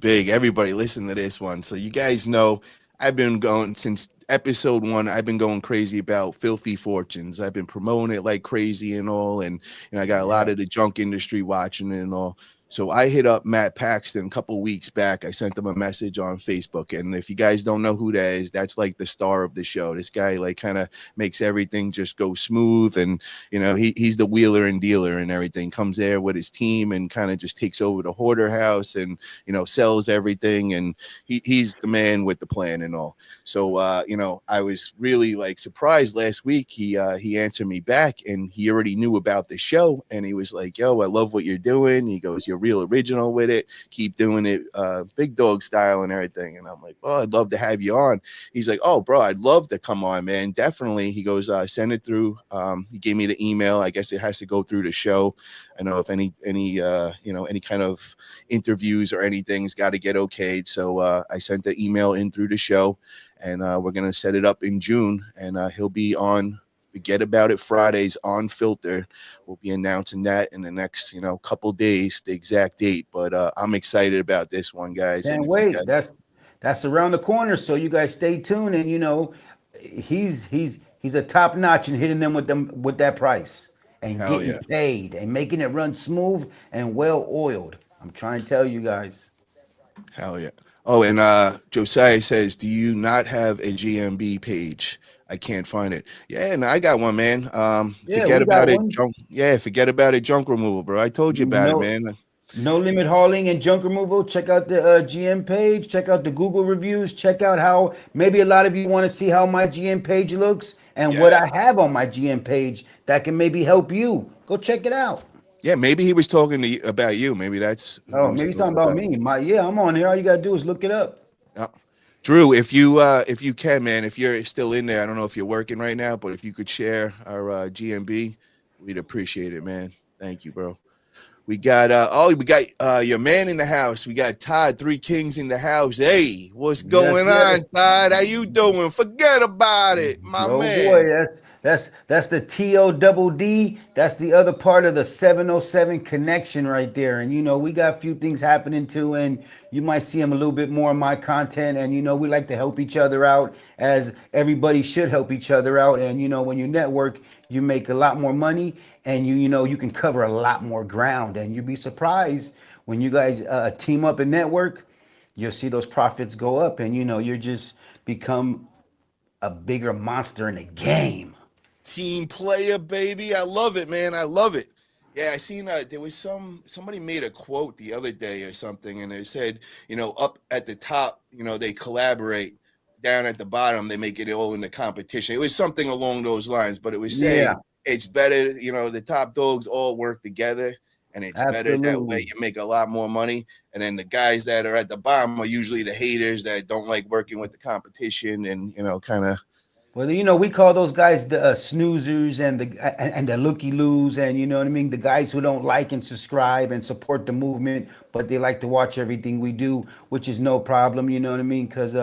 big. Everybody listen to this one. So you guys know I've been going since episode 1. I've been going crazy about Filthy Fortunes. I've been promoting it like crazy and all, and I got a lot Yeah. of the junk industry watching it and all. So I hit up Matt Paxton a couple weeks back. I sent him a message on Facebook, and if you guys don't know who that is, that's like the star of the show. This guy like kind of makes everything just go smooth, and he's the wheeler and dealer and everything. Comes there with his team and kind of just takes over the hoarder house and sells everything, and he's the man with the plan and all. So I was really like surprised last week. He answered me back, and he already knew about the show, and he was like, "Yo, I love what you're doing." He goes, "You're real original with it. Keep doing it, big dog style and everything." And I'm like, "Oh, I'd love to have you on." He's like, "Oh, bro, I'd love to come on, man. Definitely." He goes, "Send it through." He gave me the email. I guess it has to go through the show. I know if any kind of interviews or anything's got to get okayed. So I sent the email in through the show, and we're gonna set it up in June, and he'll be on Forget About It Fridays on Filter. We'll be announcing that in the next couple days, the exact date. But I'm excited about this one, guys. And Can't if you wait. guys, That's around the corner. So you guys stay tuned, and he's a top notch and hitting them with that price and hell getting yeah, paid and making it run smooth and well oiled. I'm trying to tell you guys. hell yeah. Oh, and Josiah says, "Do you not have a GMB page? I can't find it." Yeah, and I got one, man. Yeah, Forget we got about it, one. junk. Yeah, forget about it, junk removal, bro. I told you about it, No, man. no limit hauling and junk removal. Check out the GM page. Check out the Google reviews. Check out how maybe a lot of you want to see how my GM page looks and what Yeah, I have on my GM page that can maybe help you. Go check it out. yeah. Maybe he was talking to you about you. Maybe that's who he Oh, was maybe he's talking talking about about. me. Yeah, I'm on here. All you gotta do is look it up. Yeah. Drew, if you can, man, if you're still in there, I don't know if you're working right now, but if you could share our GMB, we'd appreciate it, man. Thank you, bro. We got your man in the house. We got Todd, Three Kings in the house. Hey, what's Yes, going yes. on, Todd? How you doing? Forget about it, my Oh boy, man. that's the TODD. That's the other part of the 707 connection right there. And we got a few things happening too, and you might see them a little bit more in my content. And we like to help each other out, as everybody should help each other out. And when you network, you make a lot more money, and you can cover a lot more ground. And you'd be surprised when you guys team up and network, you'll see those profits go up, and you're just become a bigger monster in the game. Team player, baby. I love it, man. I love it. Yeah, I seen there was somebody made a quote the other day or something, and it said, up at the top, they collaborate. Down at the bottom, they make it all in the competition. It was something along those lines, but it was saying Yeah, it's better, the top dogs all work together, and it's better that way. absolutely. You make a lot more money, and then the guys that are at the bottom are usually the haters that don't like working with the competition, and kind of. Well, we call those guys the snoozers and the looky loos, and you know what I mean. The guys who don't like and subscribe and support the movement, but they like to watch everything we do, which is no problem. You know what I mean? Because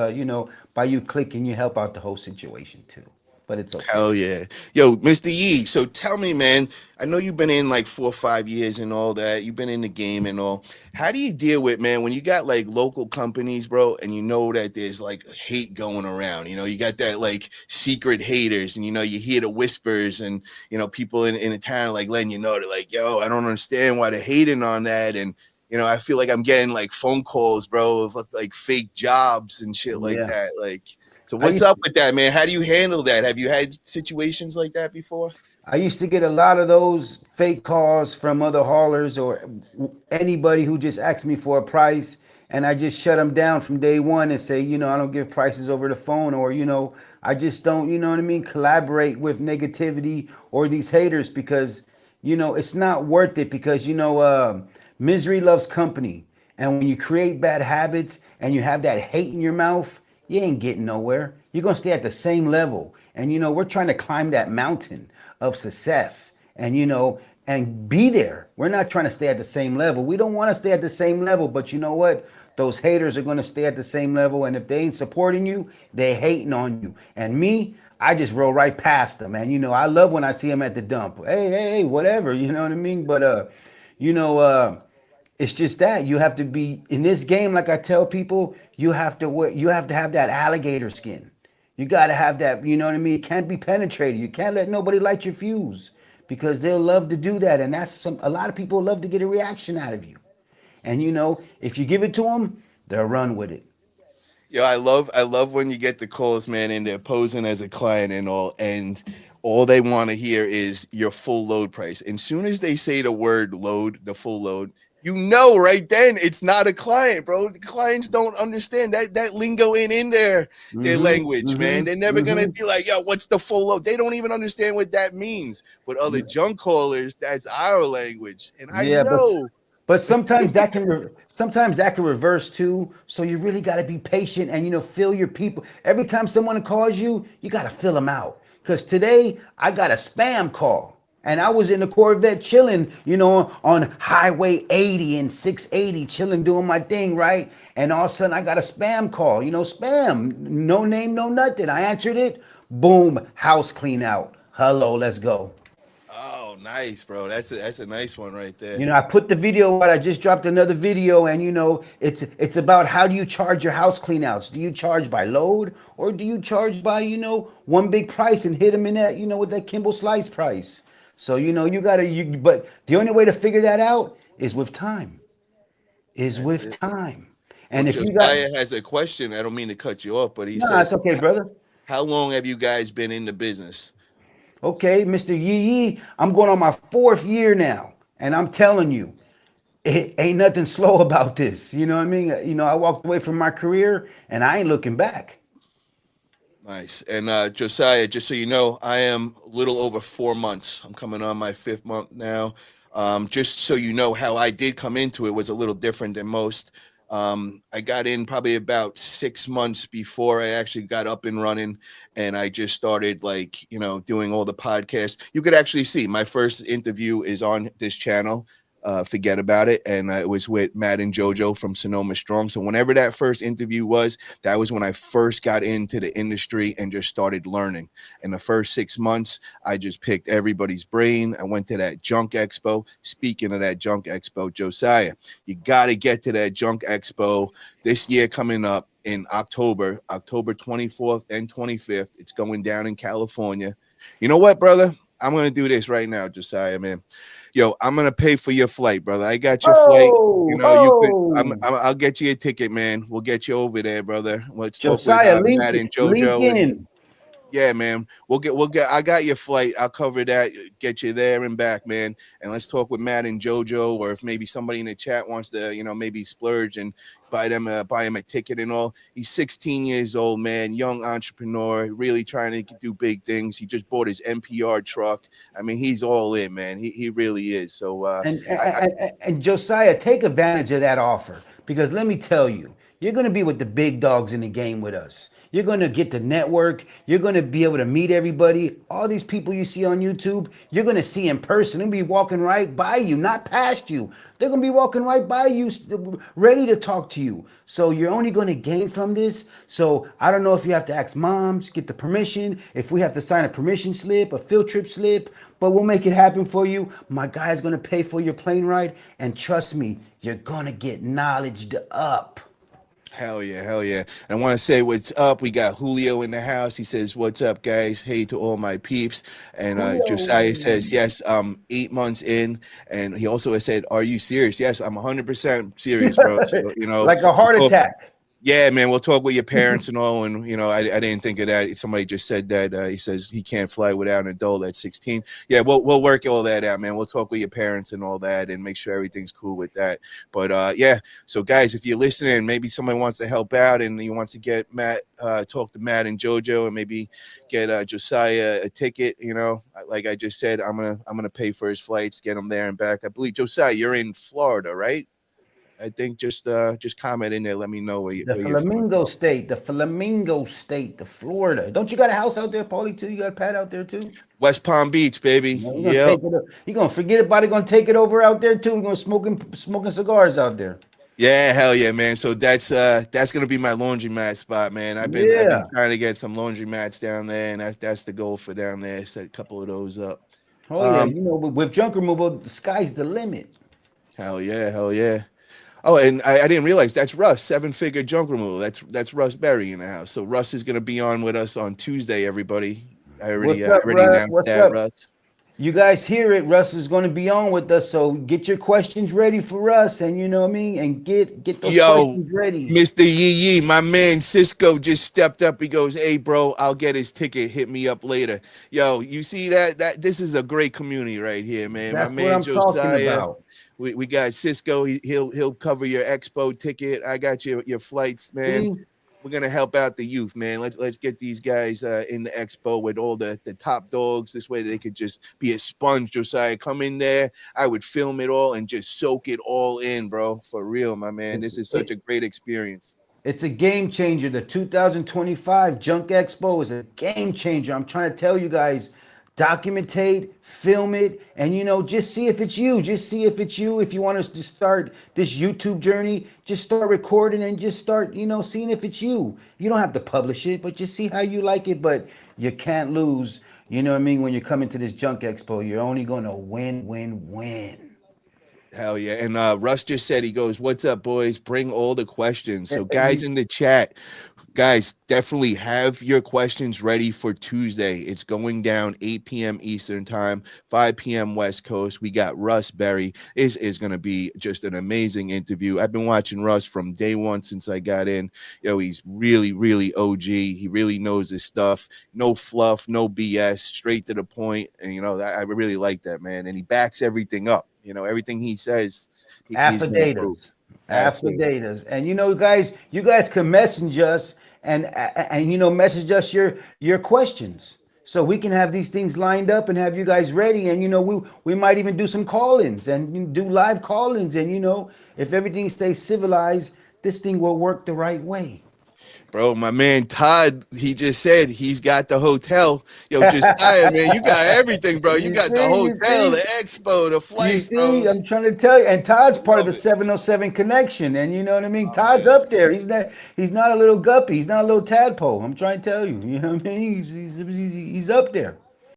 by you clicking, you help out the whole situation too. But it's okay. Hell yeah. Yo, Mr. Yee, so tell me, man, I know you've been in like 4 or 5 years and all that. You've been in the game and all. How do you deal with, man, when you got like local companies, bro, and you know that there's like hate going around? You got that like secret haters, and you hear the whispers, and people in the town like letting you know, they're like, yo, I don't understand why they're hating on that. And I feel like I'm getting like phone calls, bro, of like fake jobs and shit like Yeah, that. Like, so I what's used up with that, man? How do you handle that? Have you had situations like that before? I used to get a lot of those fake calls from other haulers or anybody who just asked me for a price, and I just shut them down from day one and say, I don't give prices over the phone, or I just don't, you know what I mean, collaborate with negativity or these haters, because it's not worth it, because misery loves company, and when you create bad habits and you have that hate in your mouth, you ain't getting nowhere. You're gonna stay at the same level. And we're trying to climb that mountain of success, and and be there. We're not trying to stay at the same level. We don't want to stay at the same level, but you know what? Those haters are gonna stay at the same level, and if they ain't supporting you, they hating on you. And me, I just roll right past them. And I love when I see them at the dump. Hey, hey, hey, whatever, you know what I mean? But you know, it's just that you have to be in this game. Like I tell people, you have to have that alligator skin. You got to have that. You know what I mean? It can't be penetrated. You can't let nobody light your fuse because they'll love to do that, and that's some. A lot of people love to get a reaction out of you, and if you give it to them, they'll run with it. Yeah, I love when you get the calls, man, and they're posing as a client and all they want to hear is your full load price. And soon as they say the word load, the full load, right then it's not a client, bro. The clients don't understand that lingo ain't in their Mm-hmm. language, man. Mm-hmm. They're never gonna Mm-hmm. be like, yo, what's the full load? They don't even understand what that means. But other junk callers, that's our language, and I Yeah, but know. but sometimes that can reverse too. So you really got to be patient and feel your people. Every time someone calls you, you got to fill them out. Cause today I got a spam call and I was in the Corvette chilling, on Highway 80 and 680, chilling doing my thing, right? And all of a sudden I got a spam call. Spam, no name, no nothing. I answered it. Boom, house clean out. Hello, let's go. Oh, nice, bro. That's a nice one right there. I put the video out. I just dropped another video, and it's about how do you charge your house cleanouts? Do you charge by load, or do you charge by one big price and hit them in that with that Kimble Slice price? So you gotta but the only way to figure that out is with time. Is That's with it. time. Well, And if you got Josiah has a question. I don't mean to cut you off, but he no, it's says, okay, brother. how long have you guys been in the business? Okay, Mr. Yee Yee, I'm going on my fourth year now, and I'm telling you, it ain't nothing slow about this. You know what I mean? I walked away from my career and I ain't looking back. Nice. And Josiah, just so you know, I am a little over 4 months. I'm coming on my fifth month now. Just so you know, how I did come into it was a little different than most. I got in probably about 6 months before I actually got up and running, and I just started like doing all the podcasts. You could actually see my first interview is on this channel. Forget about it, and it was with Matt and JoJo from Sonoma Strong. So whenever that first interview was, that was when I first got into the industry and just started learning. In the first 6 months, I just picked everybody's brain. I went to that junk expo. Speaking of that junk expo, Josiah, you got to get to that junk expo this year coming up in October 24th and 25th. It's going down in California. You know what, brother? I'm going to do this right now, Josiah, man. Yo, I'm going to pay for your flight, brother. I got your flight. Oh, You could, oh, I'll get you a ticket, man. We'll get you over there, brother. Let's talk with Josiah, Matt and link JoJo, and in. yeah, man. We'll get. I got your flight. I'll cover that. Get you there and back, man. And let's talk with Matt and JoJo, or if maybe somebody in the chat wants to, maybe splurge and buy him a ticket and all. He's 16 years old, man. Young entrepreneur, really trying to do big things. He just bought his NPR truck. I mean, he's all in, man. He really is. So, And, I and Josiah, take advantage of that offer because let me tell you, you're going to be with the big dogs in the game with us. You're going to get the network. You're going to be able to meet everybody. All these people you see on YouTube, you're going to see in person. They'll be walking right by you, not past you. They're going to be walking right by you, ready to talk to you. So you're only going to gain from this. So I don't know if you have to ask moms, get the permission, if we have to sign a permission slip, a field trip slip, but we'll make it happen for you. My guy's going to pay for your plane ride. And trust me, you're going to get knowledge up. Hell yeah, hell yeah. And I want to say what's up. We got Julio in the house. He says, what's up, guys? Hey to all my peeps. And Josiah says, Julio. yes, 8 months in. And he also has said, are you serious? Yes, I'm 100% serious, bro. So, Like a we'll heart talk. attack. Yeah, man, we'll talk with your parents and all. And, I didn't think of that. Somebody just said that. He says he can't fly without an adult at 16. Yeah, we'll work all that out, man. We'll talk with your parents and all that and make sure everything's cool with that. But, yeah, so guys, if you're listening, maybe somebody wants to help out and you want to get Matt, talk to Matt and JoJo and maybe get Josiah a ticket, like I just said, I'm gonna pay for his flights, get him there and back. I believe, Josiah, you're in Florida, right? I think just comment in there. Let me know where you're coming from. The Flamingo State, the Florida. Don't you got a house out there, Paulie, too? You got a pad out there, too? West Palm Beach, baby. No, you're gonna Yep. take it. You're gonna forget about it. Gonna take it over out there too. You're gonna smoking cigars out there. Yeah, hell yeah, man. So that's gonna be my laundromat spot, man. I've been Yeah. trying to get some laundromats down there, and that's the goal for down there. Set a couple of those up. Oh yeah. Um, With junk removal, the sky's the limit. Hell yeah, hell yeah. Oh, and I didn't realize that's Russ, seven figure junk removal. That's Russ Berry in the house. So Russ is gonna be on with us on Tuesday, everybody. What's I up, already Russ? announced What's that, up? Russ. You guys hear it. Russ is going to be on with us, so get your questions ready for us, and you know what I mean, and get those Yo, questions ready. Mr. Yee Yee, my man Cisco just stepped up. He goes, "Hey, bro, I'll get his ticket. Hit me up later." Yo, you see that? This is a great community right here, man. My That's what man I'm talking Josiah. about. We got Cisco. He'll cover your expo ticket. I got your flights, man. See, We're gonna help out the youth, man. Let's get these guys in the expo with all the top dogs. This way they could just be a sponge. Josiah, come in there. I would film it all and just soak it all in, bro. For real, my man. it's This is such it, a great experience. it's a game changer. The 2025 Junk Expo is a game changer. I'm trying to tell you guys, documentate, film it, and just see if it's you. Just see if it's you. If you want us to start this YouTube journey, just start recording and just start, seeing if it's you. You don't have to publish it, but just see how you like it. But you can't lose. You know what I mean? When you come into this Junk Expo, you're only gonna win, win, win. Hell yeah. And Russ just said, he goes, "What's up, boys? Bring all the questions." So, guys You in the chat, guys, definitely have your questions ready for Tuesday. It's going down 8 p.m. Eastern time, 5 p.m. West Coast. We got Russ Berry. Is going to be just an amazing interview. I've been watching Russ from day one since I got in. He's really, really OG. He really knows his stuff. No fluff, no BS, straight to the point. And, I really like that, man. And he backs everything up. Everything he says, he's going to prove. Affidavits, That's it. affidavits, and guys, you guys can message us and message us your questions, so we can have these things lined up and have you guys ready. And we might even do some call-ins and do live call-ins. And if everything stays civilized, this thing will work the right way. Bro, my man Todd, he just said he's got the hotel. Yo, Josiah, man, you got everything, bro. You You got the see, you hotel, the see. expo, the You flight, bro. see, I'm trying to tell you, and Todd's part of Love the it. 707 connection, and you know what I mean. Oh, Todd's man. up there. He's not a little guppy. He's not a little tadpole. I'm trying to tell you. You know what I mean. He's up there.